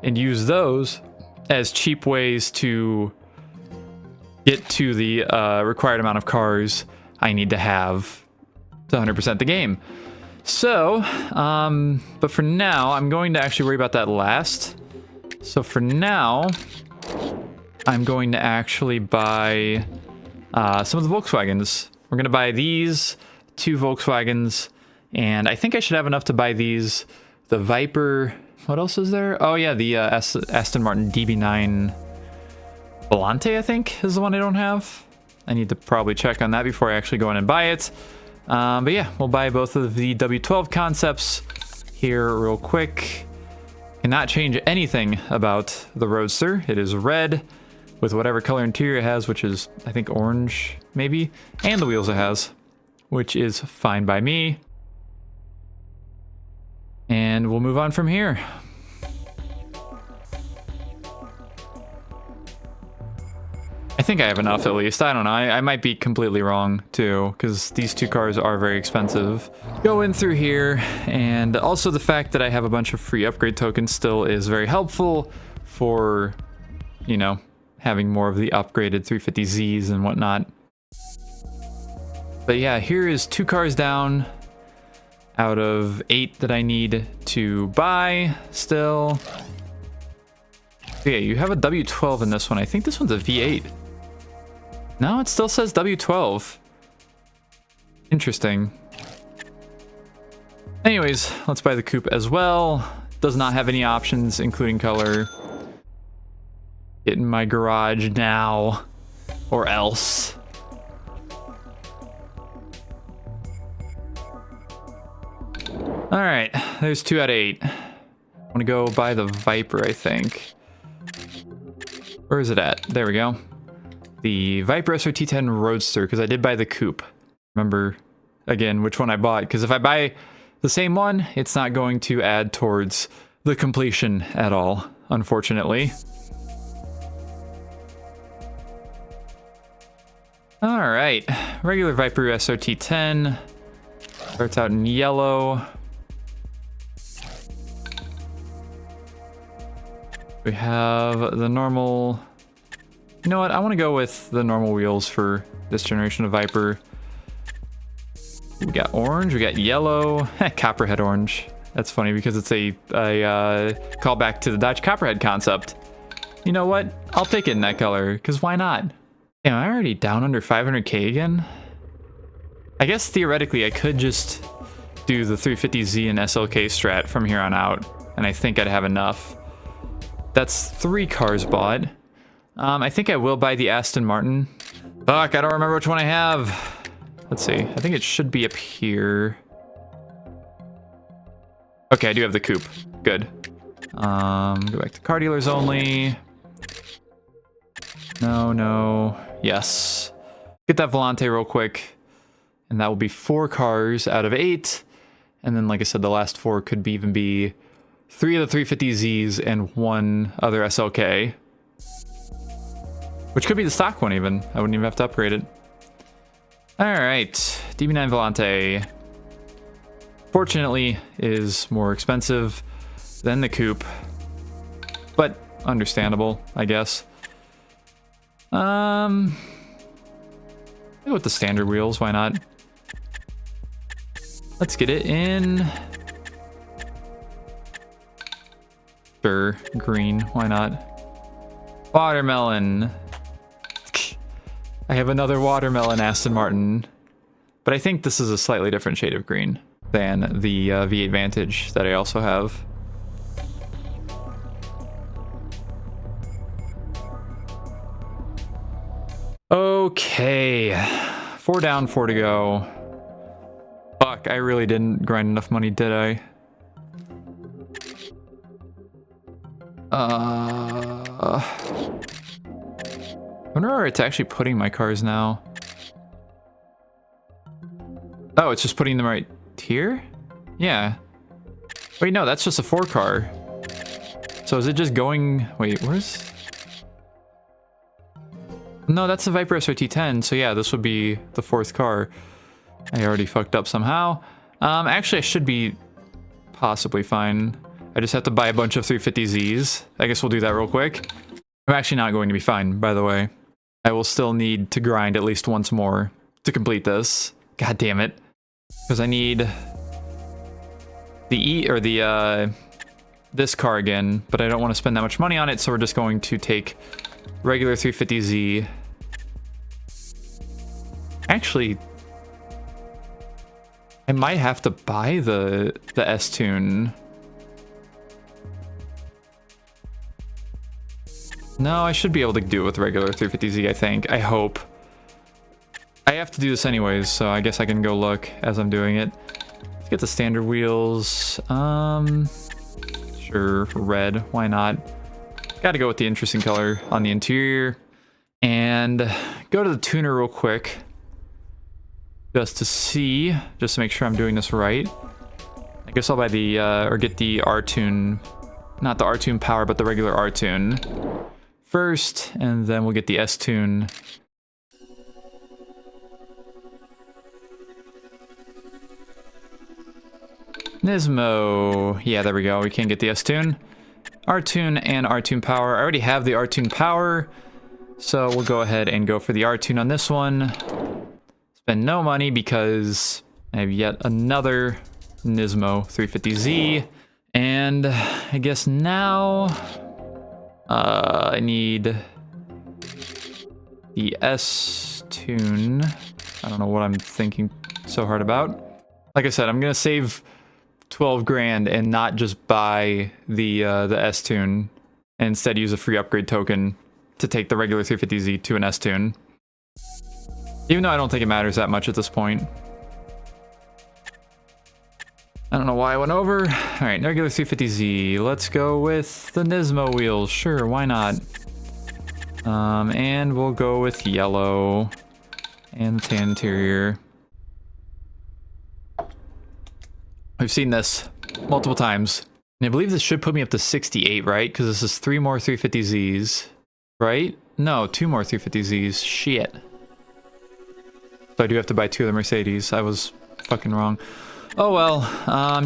and use those as cheap ways to get to the required amount of cars I need to have to 100% the game. So, but for now, I'm going to actually worry about that last. So for now, I'm going to actually buy some of the Volkswagens. We're going to buy these 2 Volkswagens, and I think I should have enough to buy these. The Viper, what else is there? Oh yeah, the Aston Martin DB9 Volante, I think, is the one I don't have. I need to probably check on that before I actually go in and buy it. But yeah, we'll buy both of the W12 concepts here real quick. Cannot change anything about the Roadster. It is red with whatever color interior it has, which is, I think, orange, maybe. And the wheels it has, which is fine by me. And we'll move on from here. I think I have enough at least. I don't know. I might be completely wrong too, because these 2 cars are very expensive. Go in through here, and also the fact that I have a bunch of free upgrade tokens still is very helpful for, you know, having more of the upgraded 350Zs and whatnot. But yeah, here is 2 cars down out of 8 that I need to buy still. So yeah, you have a W12 in this one. I think this one's a V8. No, it still says W12. Interesting. Anyways, let's buy the coupe as well. Does not have any options, including color. Get in my garage now, or else. All right, there's 2 out of 8. I want to go buy the Viper, I think. Where is it at? There we go. The Viper SRT10 Roadster, because I did buy the coupe. Remember, again, which one I bought, because if I buy the same one, it's not going to add towards the completion at all, unfortunately. All right, regular Viper SRT10. Starts out in yellow. We have the normal... You know what? I want to go with the normal wheels for this generation of Viper. We got orange, we got yellow, copperhead orange. That's funny because it's a callback to the Dodge Copperhead concept. You know what? I'll take it in that color, because why not? Am I already down under 500k again? I guess theoretically I could just do the 350Z and SLK strat from here on out, and I think I'd have enough. That's 3 cars bought. I think I will buy the Aston Martin. Fuck, I don't remember which one I have. Let's see. I think it should be up here. Okay, I do have the coupe. Good. Go back to car dealers only. No. Yes. Get that Volante real quick. And that will be 4 cars out of 8. And then, like I said, the last 4 could be even be 3 of the 350Zs and 1 other SLK. Which could be the stock one even. I wouldn't even have to upgrade it. Alright, DB9 Volante. Fortunately, is more expensive than the coupe. But understandable, I guess. Go with the standard wheels, why not? Let's get it in. Sure, green, why not? Watermelon. I have another watermelon Aston Martin. But I think this is a slightly different shade of green than the V8 Vantage that I also have. Okay, 4 down, 4 to go. Fuck, I really didn't grind enough money, did I? I wonder where it's actually putting my cars now. Oh, it's just putting them right here? Yeah. Wait, no, that's just a 4 car. So is it just going... Wait, where's... No, that's the Viper SRT10, so yeah, this would be the 4th car. I already fucked up somehow. Actually, I should be possibly fine. I just have to buy a bunch of 350Zs. I guess we'll do that real quick. I'm actually not going to be fine, by the way. I will still need to grind at least once more to complete this. God damn it. Because I need this car again, but I don't want to spend that much money on it, so we're just going to take regular 350Z. Actually, I might have to buy the S-Tune. No, I should be able to do it with regular 350Z, I think. I hope. I have to do this anyways, so I guess I can go look as I'm doing it. Let's get the standard wheels. Sure, red, why not? Gotta go with the interesting color on the interior. And go to the tuner real quick. Just to make sure I'm doing this right. I guess I'll buy the, or get the R-Tune. Not the R-Tune Power, but the regular R-Tune first, and then we'll get the S-Tune. Nismo. Yeah, there we go. We can get the S-Tune. R-Tune and R-Tune Power. I already have the R-Tune Power, so we'll go ahead and go for the R-Tune on this one. Spend no money because I have yet another Nismo 350Z. And I guess now I need the S-Tune. I don't know what I'm thinking so hard about. Like I said, I'm gonna save 12 grand and not just buy the S-Tune, and instead use a free upgrade token to take the regular 350Z to an S-Tune. Even though I don't think it matters that much at this point. I don't know why I went over. All right, regular 350Z. Let's go with the Nismo wheels. Sure, why not? And we'll go with yellow and the tan interior. I've seen this multiple times. And I believe this should put me up to 68, right? Because this is 3 more 350Zs, right? No, 2 more 350Zs. Shit. So I do have to buy 2 of the Mercedes. I was fucking wrong. Oh well,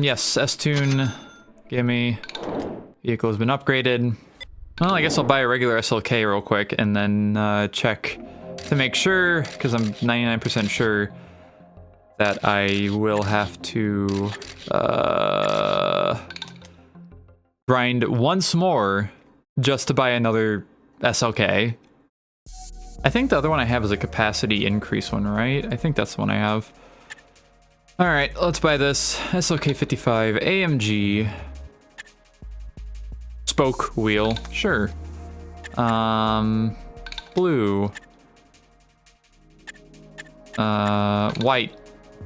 yes, S-Tune, gimme. Vehicle has been upgraded. Well, I guess I'll buy a regular SLK real quick and then check to make sure, because I'm 99% sure that I will have to grind once more just to buy another SLK. I think the other one I have is a capacity increase one, right? I think that's the one I have. All right, let's buy this SLK 55 AMG spoke wheel. Sure. Blue. White.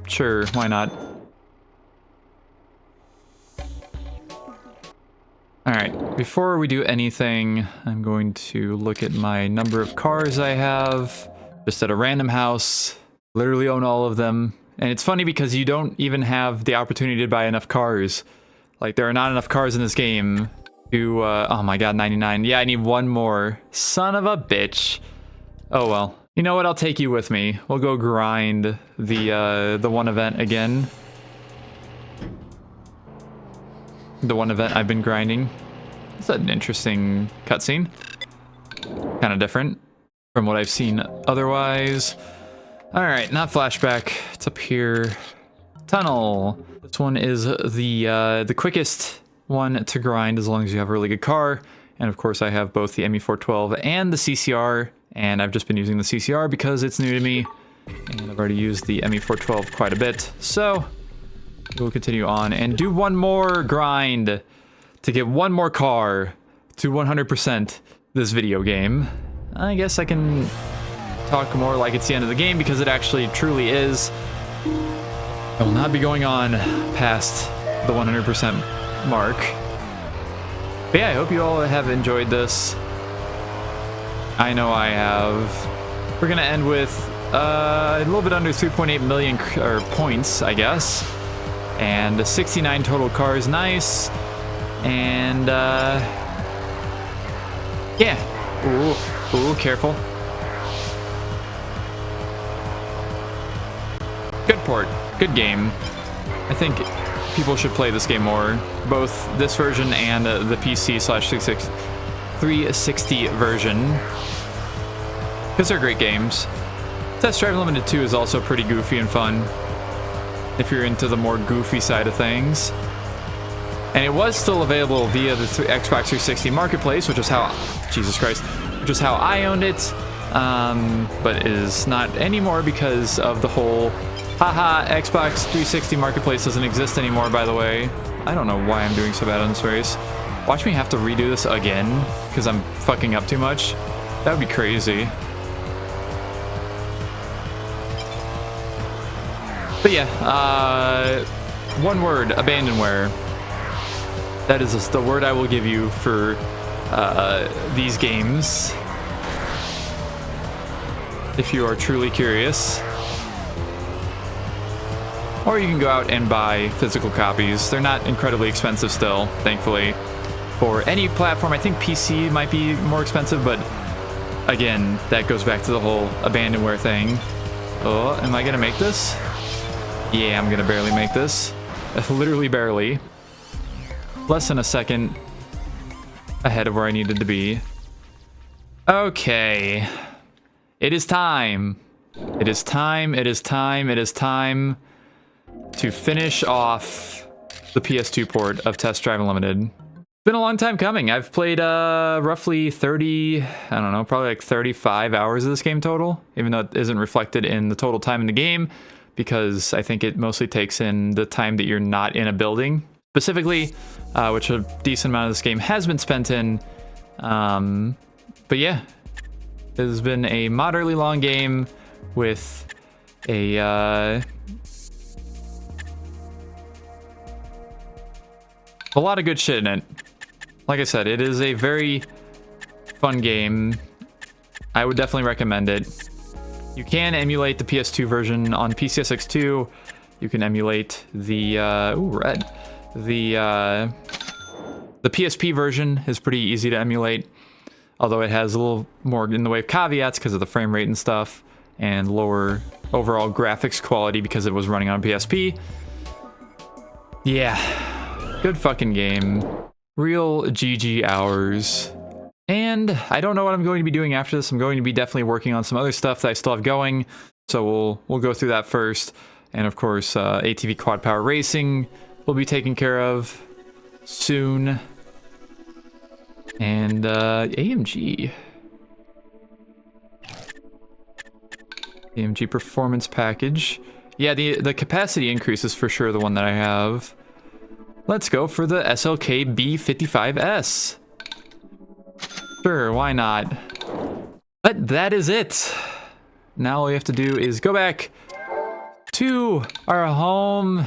Sure, why not? All right, before we do anything, I'm going to look at my number of cars I have just at a random house. Literally own all of them. And it's funny because you don't even have the opportunity to buy enough cars. Like, there are not enough cars in this game to, oh my god, 99. Yeah, I need one more. Son of a bitch. Oh well. You know what? I'll take you with me. We'll go grind the one event again. The one event I've been grinding. It's an interesting cutscene. Kind of different from what I've seen otherwise. All right, not flashback. It's up here. Tunnel. This one is the quickest one to grind as long as you have a really good car. And of course I have both the ME412 and the CCR, and I've just been using the CCR because it's new to me. And I've already used the ME412 quite a bit. So we'll continue on and do one more grind to get one more car to 100% this video game. I guess I can talk more like it's the end of the game because it actually truly is. I will not be going on past the 100% mark. But yeah, I hope you all have enjoyed this. I know I have. We're gonna end with a little bit under 3.8 million points, I guess. And 69 total cars, nice. And yeah. Ooh, careful. Good port, good game. I think people should play this game more, both this version and the PC/360 version, because they're great games. Test Drive Unlimited 2 is also pretty goofy and fun, if you're into the more goofy side of things. And it was still available via the Xbox 360 Marketplace, which is how, Jesus Christ, which is how I owned it, but is not anymore because of the whole, haha, Xbox 360 Marketplace doesn't exist anymore, by the way. I don't know why I'm doing so bad on this race. Watch me have to redo this again, because I'm fucking up too much. That would be crazy. But yeah, one word, abandonware. That is the word I will give you for these games, if you are truly curious. Or you can go out and buy physical copies. They're not incredibly expensive still, thankfully. For any platform, I think PC might be more expensive, but again, that goes back to the whole abandonware thing. Oh, am I gonna make this? Yeah, I'm gonna barely make this. Literally barely. Less than a second ahead of where I needed to be. Okay. It is time. It is time, it is time, it is time to finish off the PS2 port of Test Drive Unlimited. It's been a long time coming. I've played roughly 30, I don't know, probably like 35 hours of this game total, even though it isn't reflected in the total time in the game, because I think it mostly takes in the time that you're not in a building, specifically, which a decent amount of this game has been spent in. But yeah, it has been a moderately long game with a lot of good shit in it. Like I said, it is a very fun game. I would definitely recommend it. You can emulate the PS2 version on PCSX2. You can emulate the the PSP version is pretty easy to emulate, although it has a little more in the way of caveats because of the frame rate and stuff, and lower overall graphics quality because it was running on PSP. Yeah, good fucking game. Real GG hours. And I don't know what I'm going to be doing after this. I'm going to be definitely working on some other stuff that I still have going, so we'll go through that first. And of course, ATV Quad Power Racing will be taken care of soon. And AMG Performance Package. Yeah, the capacity increase is for sure the one that I have. Let's go for the SLK B55S. Sure, why not? But that is it. Now all we have to do is go back to our home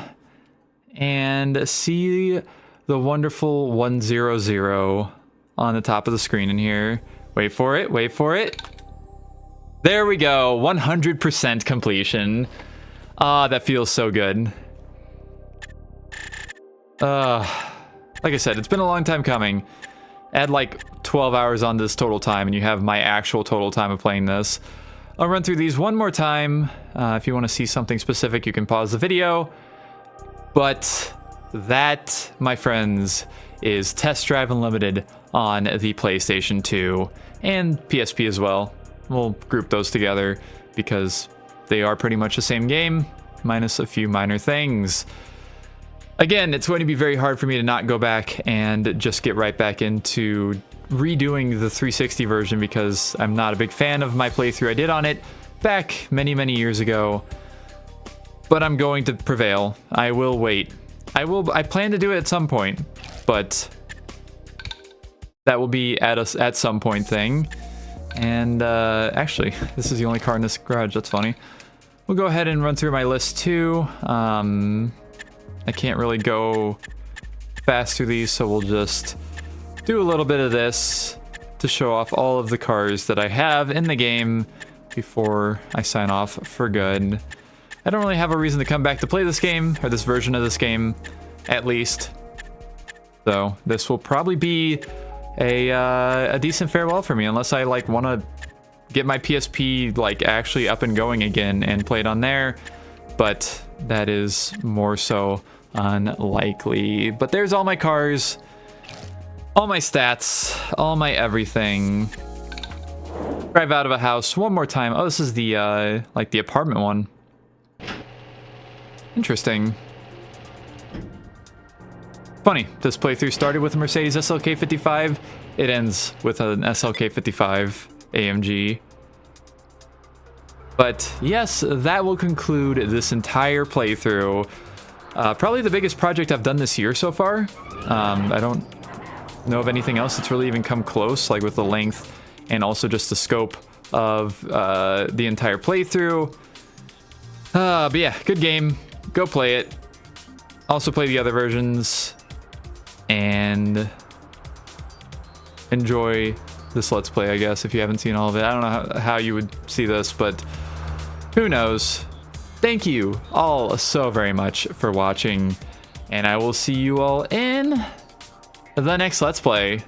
and see the wonderful 100 on the top of the screen in here. Wait for it, wait for it. There we go, 100% completion. Ah, that feels so good. Like I said, it's been a long time coming. Add like 12 hours on this total time and you have my actual total time of playing this. I'll run through these one more time. If you want to see something specific, you can pause the video. But that, my friends, is Test Drive Unlimited on the PlayStation 2 and PSP as well. We'll group those together because they are pretty much the same game. minus a few minor things. Again, it's going to be very hard for me to not go back and just get right back into redoing the 360 version because I'm not a big fan of my playthrough I did on it back many, many years ago. But I'm going to prevail. I will wait. I plan to do it at some point, but that will be at some point thing. And actually, this is the only car in this garage. That's funny. We'll go ahead and run through my list too. I can't really go fast through these, so we'll just do a little bit of this to show off all of the cars that I have in the game before I sign off for good. I don't really have a reason to come back to play this game, or this version of this game, at least. So this will probably be a decent farewell for me, unless I like want to get my PSP like actually up and going again and play it on there. But that is more so unlikely. But there's all my cars, all my stats, all my everything. Drive out of a house one more time. Oh, this is the like the apartment one. Interesting. Funny, this playthrough started with a Mercedes SLK 55. It ends with an SLK 55 AMG. But yes, that will conclude this entire playthrough. Probably the biggest project I've done this year so far. I don't know of anything else that's really even come close, like with the length and also just the scope of the entire playthrough. But yeah, good game. Go play it. Also play the other versions. And enjoy this Let's Play, I guess, if you haven't seen all of it. I don't know how you would see this, but who knows. Thank you all so very much for watching, and I will see you all in the next Let's Play.